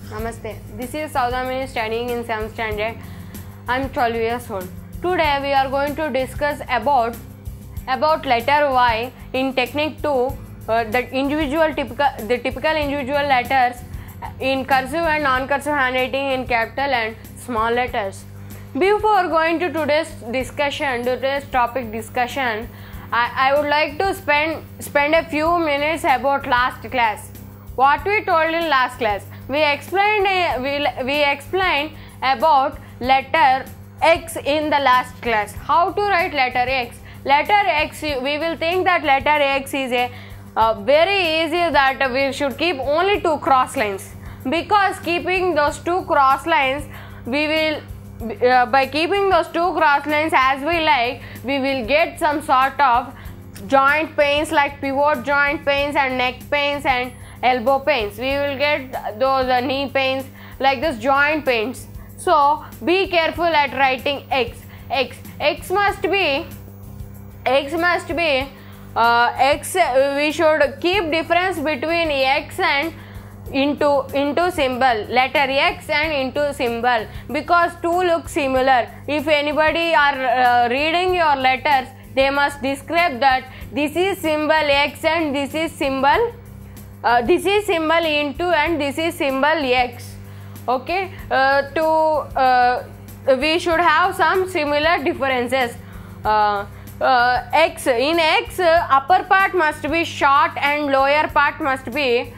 Namaste. This is Saudamini studying in 7th standard. I am 12 years old. Today we are going to discuss about letter Y in Technique 2, the typical individual letters in cursive and non-cursive handwriting in capital and small letters. Before going to today's topic discussion, I would like to spend a few minutes about last class. What we told in last class, we explained about letter X in the last class. How to write letter X? Letter X, we will think that letter X is a very easy, that we should keep only 2 cross lines, because keeping those 2 cross lines, we will by keeping those 2 cross lines as we like, we will get some sort of joint pains like pivot joint pains and neck pains and elbow pains. We will get those knee pains like this joint pains. So be careful at writing X. X must be X. We should keep difference between X and into symbol, letter X and into symbol, because 2 look similar. If anybody are reading your letters, they must describe that this is symbol X and this is symbol into and this is symbol X. Okay, we should have some similar differences. X, in X, upper part must be short and lower part must be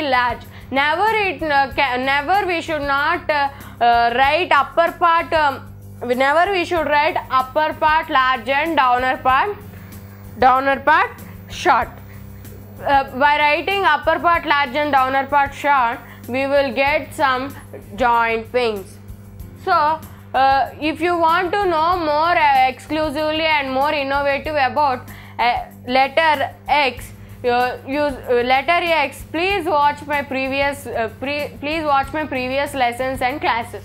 large. Never we should not write upper part. Never we should write upper part large and downer part short. By writing upper part large and downer part short, we will get some joint pains. So if you want to know more exclusively and more innovative about letter X, letter X, please watch my previous lessons and classes.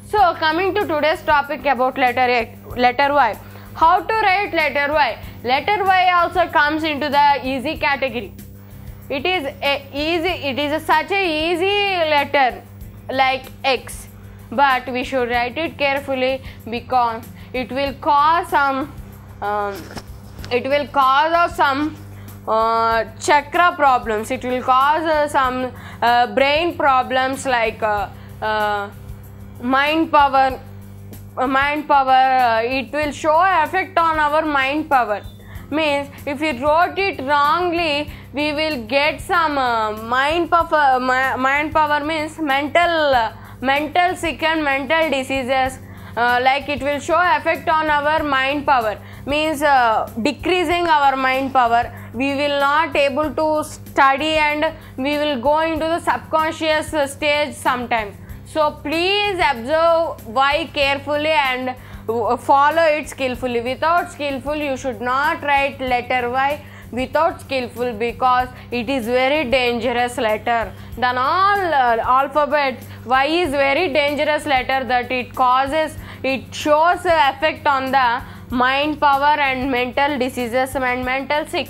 So coming to today's topic about letter Y. How to write letter Y? Letter Y also comes into the easy category. It is such a easy letter like X, but we should write it carefully, because it will cause some chakra problems. It will cause some brain problems like mind power. It will show effect on our mind power. Means if we wrote it wrongly, we will get some mind power means mental sick and mental diseases. Like it will show effect on our mind power, means decreasing our mind power. We will not able to study and we will go into the subconscious stage sometimes. So please observe Y carefully and follow it skillfully. Without skillful, you should not write letter Y without skillful, because it is very dangerous letter. Than all alphabets, Y is very dangerous letter, that it shows effect on the mind power and mental diseases and mental sick.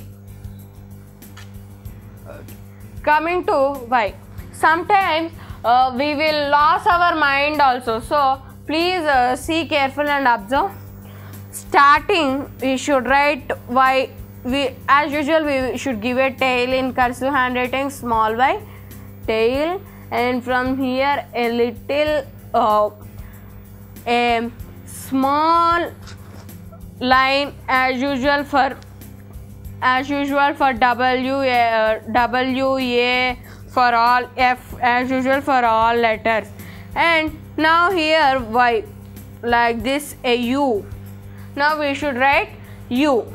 Coming to Y, sometimes we will lose our mind also. So please see careful and observe. Starting, we should write Y. As usual, we should give a tail in cursive handwriting, small y, tail, and from here a little a small line as usual for W, A for all, F as usual for all letters. And now here Y, like this, a U. Now we should write U,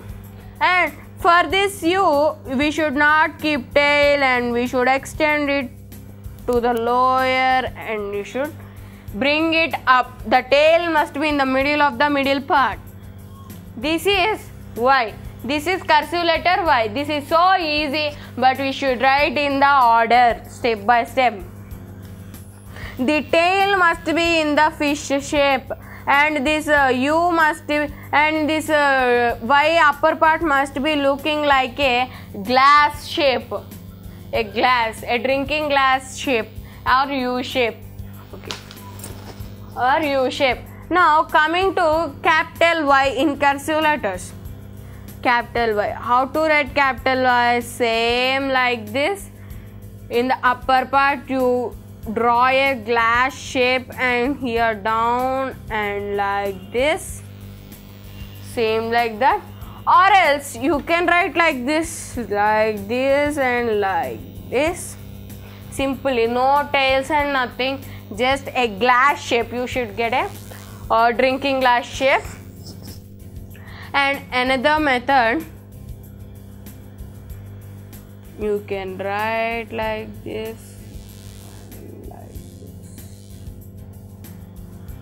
and for this U we should not keep tail and we should extend it to the lower and we should bring it up. The tail must be in the middle of the middle part. This is Y. This is cursive letter Y. This is so easy, but we should write in the order, step by step. The tail must be in the fish shape, and this U must be, and this Y upper part must be looking like a glass shape. a glass, a drinking glass shape or U shape. Okay. Or U shape. Now coming to capital Y in cursive letters. Capital Y. How to write capital Y? Same like this. In the upper part you draw a glass shape and here down and like this. Same like that. Or else you can write like this and like this. Simply, no tails and nothing. Just a glass shape. You should get a drinking glass shape. And another method, you can write like this.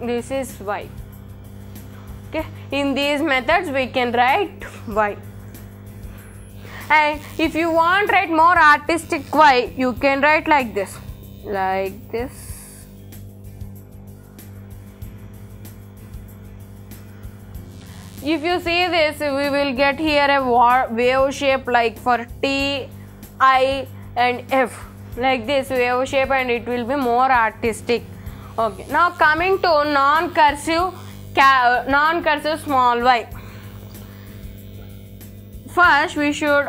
This is Y. Okay, in these methods we can write Y. And if you want to write more artistic Y, you can write like this. Like this. If you see this, we will get here a wave shape like for T, I and F. Like this wave shape, and it will be more artistic. Okay, now coming to non-cursive small y. First we should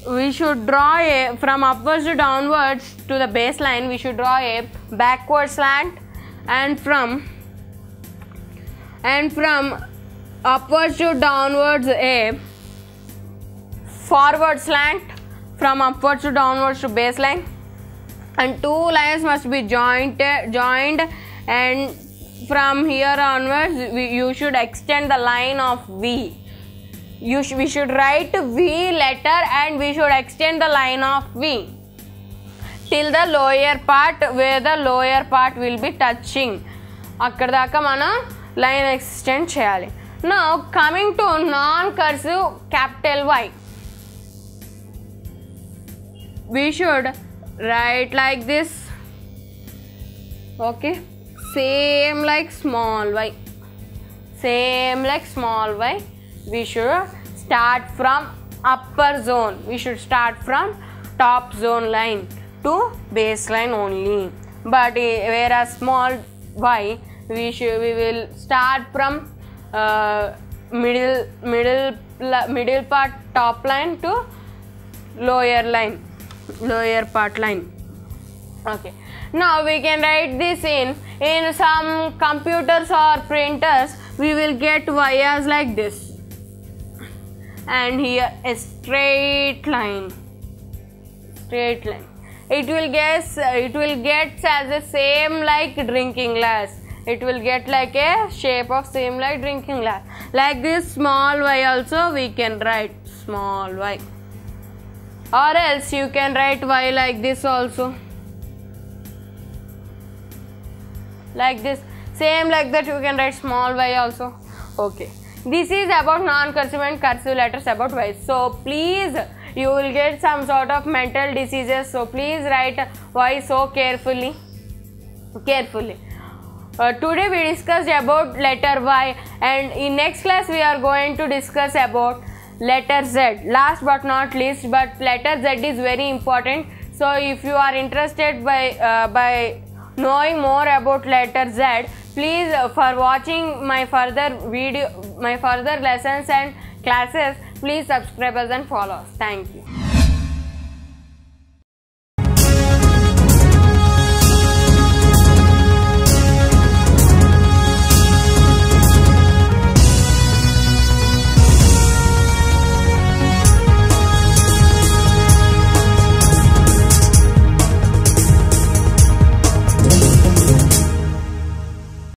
we should draw a, from upwards to downwards to the baseline, we should draw a backward slant, and from upwards to downwards a forward slant, from upwards to downwards to baseline, and two lines must be joined, and from here onwards you should extend the line of V. We should write V letter and we should extend the line of V till the lower part, where the lower part will be touching. Akkada daaka mana line extend cheyali. Now coming to non-cursive capital Y, we should write like this. Okay, same like small y. Same like small y. We should start from upper zone. We should start from top zone line to baseline only. But whereas small y, we will start from middle part top line to lower part line. Okay, now we can write this in some computers or printers. We will get y as like this, and here a straight line. It will get as the same like drinking glass. It will get like a shape of same like drinking glass. Like this small y also we can write small y. Or else you can write y like this also. Like this. Same like that you can write small y also. Okay. This is about non-cursive and cursive letters about y. So please, you will get some sort of mental diseases. So please write y so carefully. Today we discussed about letter Y, and in next class we are going to discuss about letter Z. Last but not least, but letter Z is very important. So if you are interested by knowing more about letter Z, please for watching my further lessons and classes, please subscribe us and follow us. Thank you.